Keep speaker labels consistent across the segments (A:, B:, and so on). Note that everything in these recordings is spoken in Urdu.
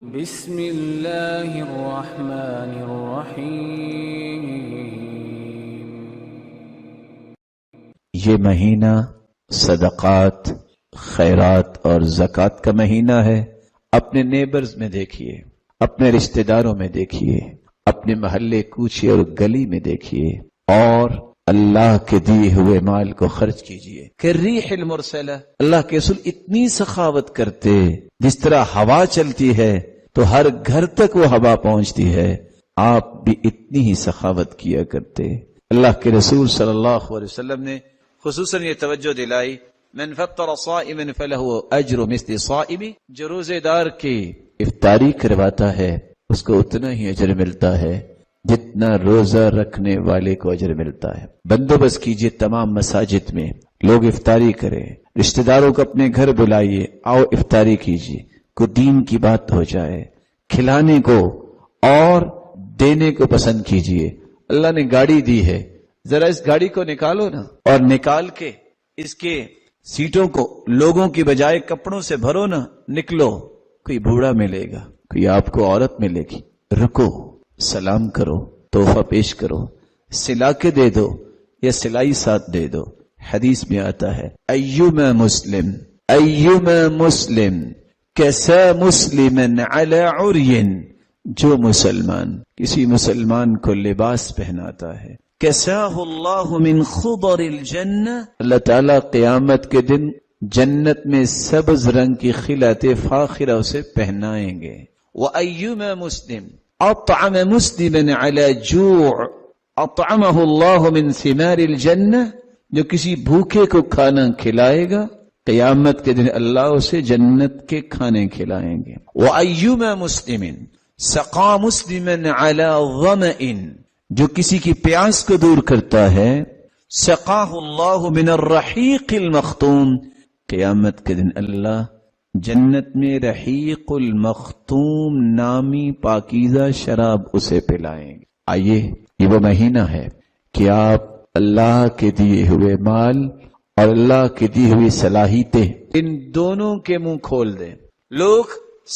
A: بسم اللہ الرحمن الرحیم۔
B: یہ مہینہ صدقات، خیرات اور زکوٰۃ کا مہینہ ہے۔ اپنے نیبرز میں دیکھیے، اپنے رشتہ داروں میں دیکھیے، اپنے محلے کوچے اور گلی میں دیکھیے، اور اللہ کے دیے ہوئے مال کو خرچ کیجیے۔ کہ ریح المرسلہ، اللہ کے رسول اتنی سخاوت کرتے، جس طرح ہوا چلتی ہے تو ہر گھر تک وہ ہوا پہنچتی ہے، آپ بھی اتنی ہی سخاوت کیا کرتے۔ اللہ کے رسول صلی اللہ علیہ وسلم نے خصوصاً یہ توجہ دلائی، من فطر صائما فلہ اجر مثل صائم، جو روزے دار کی افطاری کرواتا ہے اس کو اتنا ہی اجر ملتا ہے جتنا روزہ رکھنے والے کو اجر ملتا ہے۔ بندوبست کیجئے تمام مساجد میں، لوگ افطاری کریں، رشتہ داروں کو اپنے گھر بلائیے، آؤ افطاری کیجئے، کو دین کی بات ہو جائے، کھلانے کو اور دینے کو پسند کیجئے۔ اللہ نے گاڑی دی ہے، ذرا اس گاڑی کو نکالو نا، اور نکال کے اس کے سیٹوں کو لوگوں کی بجائے کپڑوں سے بھرو نا، نکلو، کوئی بوڑھا ملے گا، کوئی آپ کو عورت ملے گی، رکو، سلام کرو، تحفہ پیش کرو، سلا کے دے دو یا سلائی ساتھ دے دو۔ حدیث میں آتا ہے، ایما مسلم کیسا مسلمن علی عرین، جو مسلمان کسی مسلمان کو لباس پہناتا ہے، کساہ اللہ من خضر الجنہ، اللہ تعالیٰ قیامت کے دن جنت میں سبز رنگ کی خلعت فاخرہ اسے پہنائیں گے۔ وَأَيُّمَا مسلم اطعم مسلما علی جوع اطعمہ اللہ من ثمار الجنہ، جو کسی بھوکے کو کھانا کھلائے گا قیامت کے دن اللہ اسے جنت کے کھانے کھلائیں گے۔ وَأَيُّمَا مُسْلِمٍ سَقَى مُسْلِمًا عَلَى ظَمَئٍ، جو کسی کی پیاس کو دور کرتا ہے، سَقَاهُ اللَّهُ مِنَ الرَّحِيقِ الْمَخْتُومِ، قیامت کے دن اللہ جنت میں رحیق المختوم نامی پاکیزہ شراب اسے پلائیں گے۔ آئیے، یہ وہ مہینہ ہے کہ آپ اللہ کے دیے ہوئے مال اور اللہ کی دی ہوئی صلاحیتیں، ان دونوں کے منہ کھول دیں۔ لوگ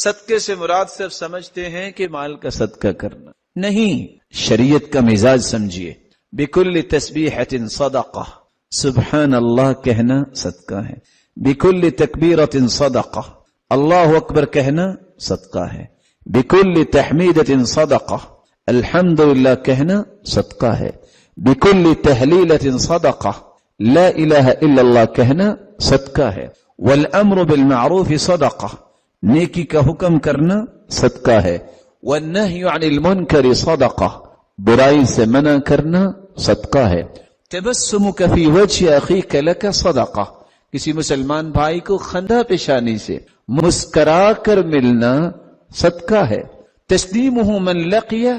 B: صدقے سے مراد صرف سمجھتے ہیں کہ مال کا صدقہ کرنا، نہیں، شریعت کا مزاج سمجھیے۔ بکل تسبیحۃ صدقہ، سبحان اللہ کہنا صدقہ ہے۔ بکل تکبیرۃ صدقہ، اللہ اکبر کہنا صدقہ ہے۔ بکل تحمیدۃ صدقہ، الحمدللہ کہنا صدقہ ہے۔ بکل تہلیلۃ صدقہ، لا الہ الا اللہ کہنا صدقہ ہے۔ والامر بالمعروف صدقہ، نیکی کا حکم کرنا صدقہ ہے۔ والنہی عن المنکر صدقہ، برائی سے منع کرنا صدقہ ہے۔ تبسمک فی وجہ اخیک لک صدقہ، کسی مسلمان بھائی کو خندہ پیشانی سے مسکرا کر ملنا صدقہ ہے۔ تسلیمہ من لقیہ،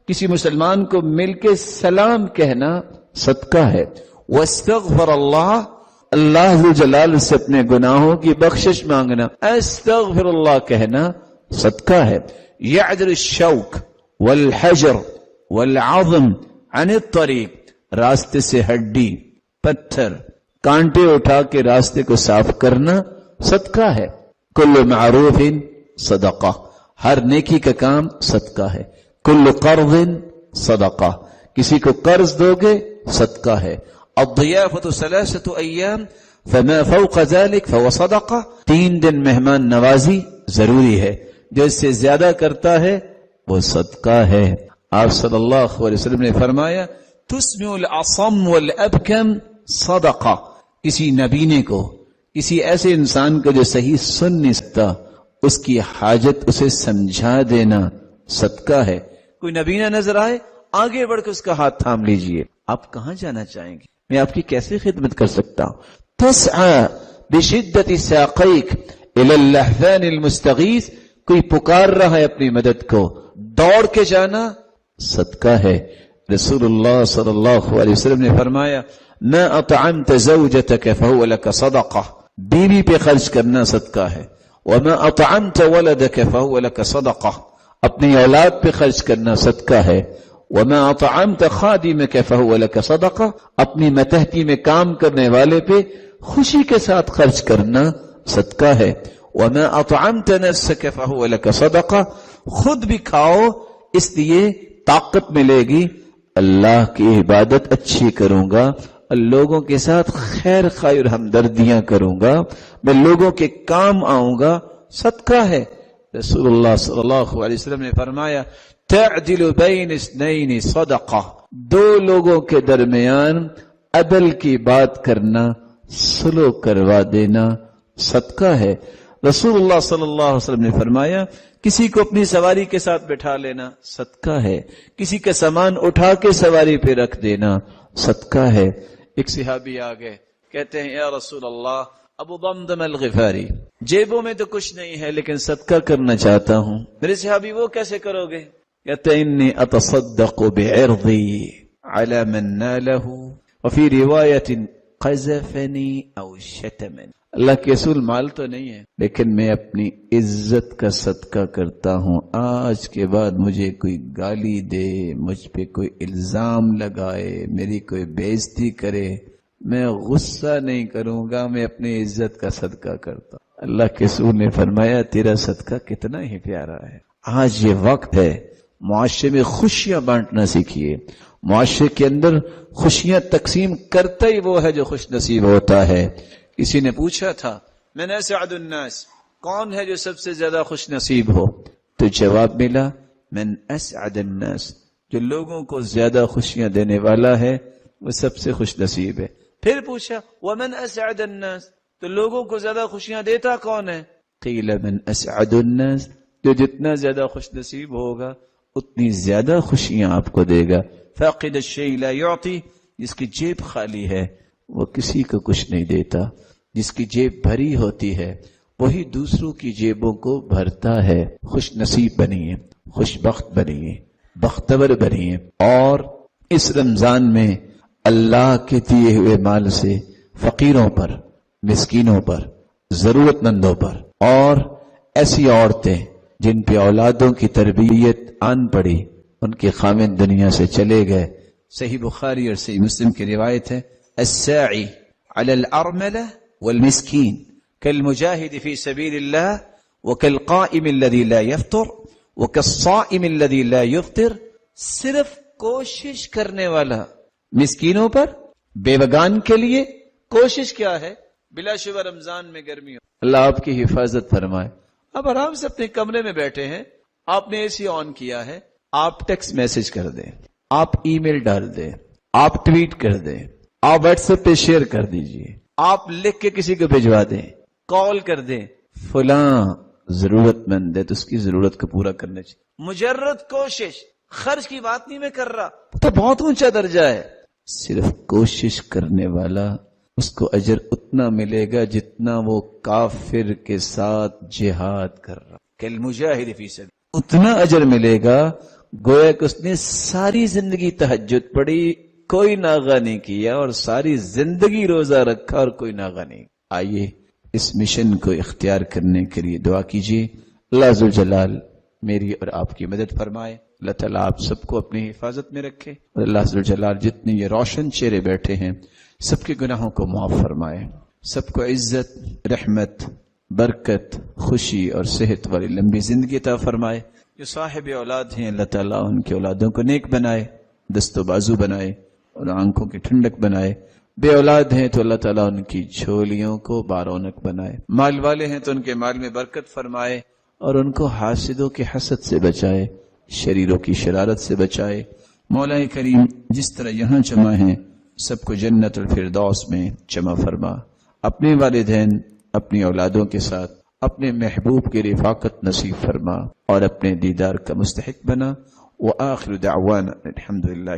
B: کسی مسلمان کو مل کے سلام کہنا صدقہ ہے۔ واستغفر اللہ، اللہ ذو جلال سے اپنے گناہوں کی بخشش مانگنا، استغفر اللہ کہنا صدقہ ہے۔ یعدل الشوک والحجر والعظم عن الطریق، راستے سے ہڈی، پتھر، کانٹے اٹھا کے راستے کو صاف کرنا صدقہ ہے۔ کل معروف صدقہ، ہر نیکی کا کام صدقہ ہے۔ کل قرض صدقہ، کسی کو قرض دو گے صدقہ ہے۔ الضیافة 3 ایام فما فوق ذلك فهو صدقہ، 3 دن مہمان نوازی ضروری ہے، جو اس سے زیادہ کرتا ہے وہ صدقہ ہے۔ آپ صلی اللہ علیہ وسلم نے فرمایا، تسمع الأصم والأبكم صدقہ، کسی نبینے کو، کسی ایسے انسان کو جو صحیح سن نہیں سکتا، اس کی حاجت اسے سمجھا دینا صدقہ ہے۔ کوئی نبینہ نظر آئے، آگے بڑھ کے اس کا ہاتھ تھام لیجئے۔ آپ کہاں جانا چاہیں گے؟ میں آپ کی کیسے خدمت کر سکتا ہوں؟ تسعى بشدت ساقیک الى اللحفان المستغیث، کوئی پکار رہا ہے اپنی مدد کو، دوڑ کے جانا صدقہ ہے۔ رسول اللہ صلی اللہ علیہ وسلم نے فرمایا، ما اطعمت زوجتك فهو لك صدقہ، بیوی پہ خرچ کرنا صدقہ ہے۔ وما اطعمت ولدك فهو لك صدقہ، اپنی اولاد پہ خرچ کرنا صدقہ ہے۔ وما اطعمت خادمك فهو لك صدقہ، اپنی متحدی میں کام کرنے والے پہ خوشی کے ساتھ خرچ کرنا صدقہ ہے۔ وَمَا أَطْعَمْتَ نَفْسَكَ فَهُوَ لَكَ صَدَقَةٌ، خود بھی کھاؤ اس لیے طاقت ملے گی، اللہ کی عبادت اچھی کروں گا، لوگوں کے ساتھ خیر خواہی اور ہمدردیاں کروں گا، میں لوگوں کے کام آؤں گا، صدقہ ہے۔ رسول اللہ صلی اللہ علیہ وسلم نے فرمایا تعدل بین اثنین صدقہ، دو لوگوں کے درمیان عدل کی بات کرنا، سلو کروا دینا صدقہ ہے۔ رسول اللہ صلی اللہ علیہ وسلم نے فرمایا کسی کو اپنی سواری کے ساتھ بٹھا لینا صدقہ ہے، کسی کا سامان اٹھا کے سواری پہ رکھ دینا صدقہ ہے۔ ایک صحابی آگئے کہتے ہیں یا رسول اللہ ابو ضمضم الغفاری، جیبوں میں تو کچھ نہیں ہے لیکن صدقہ کرنا چاہتا ہوں۔ میرے صحابی وہ کیسے کرو گے؟ کہتے ہیں انی اتصدق بعرضی علی من نالہ وفی روایت قذفنی او شتمنی، اللہ کے رسول مال تو نہیں ہے لیکن میں اپنی عزت کا صدقہ کرتا ہوں، آج کے بعد مجھے کوئی گالی دے، مجھ پہ کوئی الزام لگائے، میری کوئی بےعزتی کرے، میں غصہ نہیں کروں گا، میں اپنی عزت کا صدقہ کرتا ہوں۔ اللہ کے رسول نے فرمایا تیرا صدقہ کتنا ہی پیارا ہے۔ آج یہ وقت ہے معاشرے میں خوشیاں بانٹنا سیکھیے، معاشرے کے اندر خوشیاں تقسیم کرتا ہی وہ ہے جو خوش نصیب ہوتا ہے۔ کسی نے پوچھا تھا من اسعد الناس، کون ہے جو سب سے زیادہ خوش نصیب ہو؟ تو جواب ملا من اسعد الناس، جو لوگوں کو زیادہ خوشیاں دینے والا ہے وہ سب سے خوش نصیب ہے۔ پھر پوچھا ومن اسعد الناس، تو لوگوں کو زیادہ خوشیاں دیتا کون ہے؟ قیل من اسعد الناس، جو جتنا زیادہ خوش نصیب ہوگا اتنی زیادہ خوشیاں آپ کو دے گا۔ فاقد الشیء لا یعطی، جس کی جیب خالی ہے وہ کسی کو کچھ نہیں دیتا، جس کی جیب بھری ہوتی ہے وہی دوسروں کی جیبوں کو بھرتا ہے۔ خوش نصیب بنیے، خوش بخت بنیے، بختور بنیے، اور اس رمضان میں اللہ کے دیے ہوئے مال سے فقیروں پر، مسکینوں پر، ضرورت مندوں پر، اور ایسی عورتیں جن پہ اولادوں کی تربیت آن پڑی، ان کے خامن دنیا سے چلے گئے۔ صحیح بخاری اور صحیح مسلم کی روایت ہے الساعی علی الارملہ والمسکین کالمجاہد فی سبیل اللہ وکالقائم الذی لا یفطر وکالصائم الذی لا یفطر، صرف کوشش کرنے والا مسکینوں پر، بیوگان کے لیے کوشش کیا ہے؟ بلا شبہ رمضان میں گرمی ہو، اللہ آپ کی حفاظت فرمائے۔ اب آرام سے اپنے کمرے میں بیٹھے ہیں، آپ نے اے سی آن کیا ہے، آپ ٹیکسٹ میسج کر دیں، آپ ای میل ڈال دیں، آپ ٹویٹ کر دیں، آپ واٹس ایپ پہ شیئر کر دیجئے، آپ لکھ کے کسی کو بھجوا دیں، کال کر دیں، فلاں ضرورت مند ہے تو اس کی ضرورت کو پورا کرنا چاہیے۔ مجرد کوشش، خرچ کی بات نہیں میں کر رہا، تو بہت اونچا درجہ ہے۔ صرف کوشش کرنے والا اس کو اجر اتنا ملے گا جتنا وہ کافر کے ساتھ جہاد کر رہا، کالمجاہد فی سبیل، اتنا اجر ملے گا گویا کہ اس نے ساری زندگی تہجد پڑھی، کوئی ناغہ نہیں کیا، اور ساری زندگی روزہ رکھا اور کوئی ناغہ نہیں۔ آئیے اس مشن کو اختیار کرنے کے لیے دعا کیجیے، اللہ ذوالجلال میری اور آپ کی مدد فرمائے، اللہ تعالیٰ آپ سب کو اپنی حفاظت میں رکھے، اور اللہ ذوالجلال جتنے یہ روشن چہرے بیٹھے ہیں سب کے گناہوں کو معاف فرمائے، سب کو عزت، رحمت، برکت، خوشی اور صحت والی لمبی زندگی عطا فرمائے۔ جو صاحب اولاد ہیں اللہ تعالیٰ ان کی اولادوں کو نیک بنائے، دست و بازو بنائے اور آنکھوں کی ٹھنڈک بنائے۔ بے اولاد ہیں تو اللہ تعالیٰ ان کی جھولیوں کو بارونق بنائے، مال والے ہیں تو ان کے مال میں برکت فرمائے، اور ان کو حاسدوں کے حسد سے بچائے، شریروں کی شرارت سے بچائے۔ مولا کریم جس طرح یہاں جمع ہیں سب کو جنت الفردوس میں جمع فرما، اپنے والدین، اپنی اولادوں کے ساتھ اپنے محبوب کی رفاقت نصیب فرما، اور اپنے دیدار کا مستحق بنا۔ وآخر دعوانا الحمدللہ